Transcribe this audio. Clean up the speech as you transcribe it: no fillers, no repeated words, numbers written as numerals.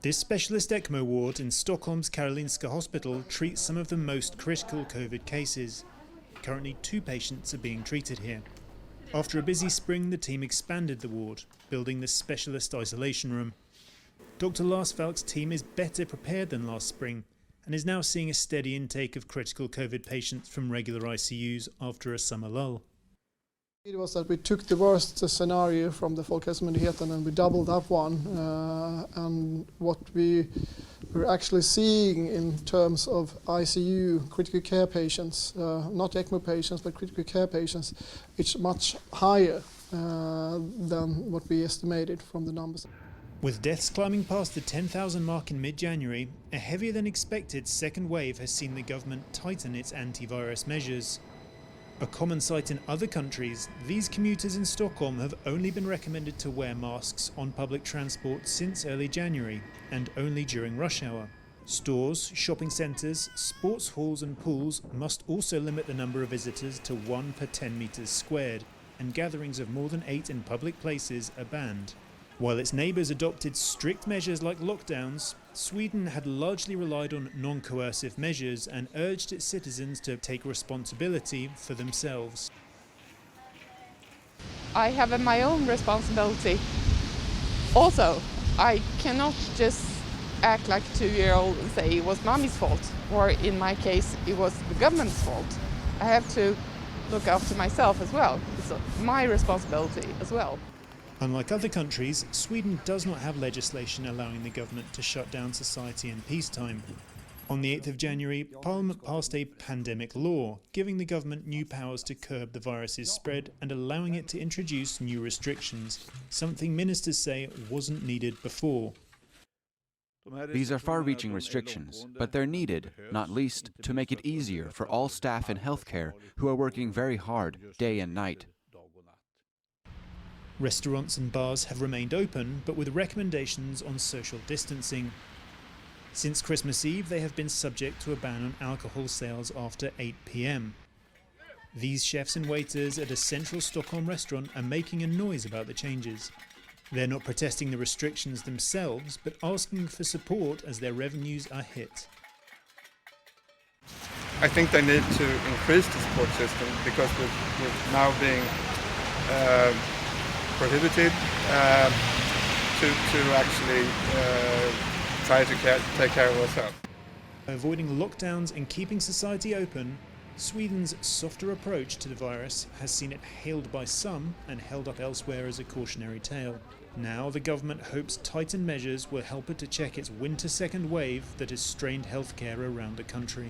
This specialist ECMO ward in Stockholm's Karolinska Hospital treats some of the most critical COVID cases. Currently 2 patients are being treated here. After a busy spring, the team expanded the ward, building this specialist isolation room. Dr. Lars Falk's team is better prepared than last spring and is now seeing a steady intake of critical COVID patients from regular ICUs after a summer lull. It was that we took the worst scenario from the Folkhälsomyndigheten and we doubled up one. And what we were actually seeing in terms of ICU, critical care patients, not ECMO patients, but critical care patients, it's much higher than what we estimated from the numbers. With deaths climbing past the 10,000 mark in mid-January, a heavier than expected second wave has seen the government tighten its antivirus measures. A common sight in other countries, these commuters in Stockholm have only been recommended to wear masks on public transport since early January, and only during rush hour. Stores, shopping centres, sports halls and pools must also limit the number of visitors to 1 per 10 metres squared, and gatherings of more than 8 in public places are banned. While its neighbours adopted strict measures like lockdowns, Sweden had largely relied on non-coercive measures and urged its citizens to take responsibility for themselves. I have my own responsibility. Also, I cannot just act like a 2-year-old and say it was mommy's fault, or in my case, it was the government's fault. I have to look after myself as well. It's my responsibility as well. Unlike other countries, Sweden does not have legislation allowing the government to shut down society in peacetime. On the 8th of January, Parliament passed a pandemic law, giving the government new powers to curb the virus's spread and allowing it to introduce new restrictions, something ministers say wasn't needed before. These are far-reaching restrictions, but they're needed, not least, to make it easier for all staff in healthcare who are working very hard, day and night. Restaurants and bars have remained open, but with recommendations on social distancing. Since Christmas Eve, they have been subject to a ban on alcohol sales after 8 p.m. These chefs and waiters at a central Stockholm restaurant are making a noise about the changes. They're not protesting the restrictions themselves, but asking for support as their revenues are hit. I think they need to increase the support system because with now being prohibited to actually try to take care of ourselves. Avoiding lockdowns and keeping society open, Sweden's softer approach to the virus has seen it hailed by some and held up elsewhere as a cautionary tale. Now the government hopes tightened measures will help it to check its winter second wave that has strained healthcare around the country.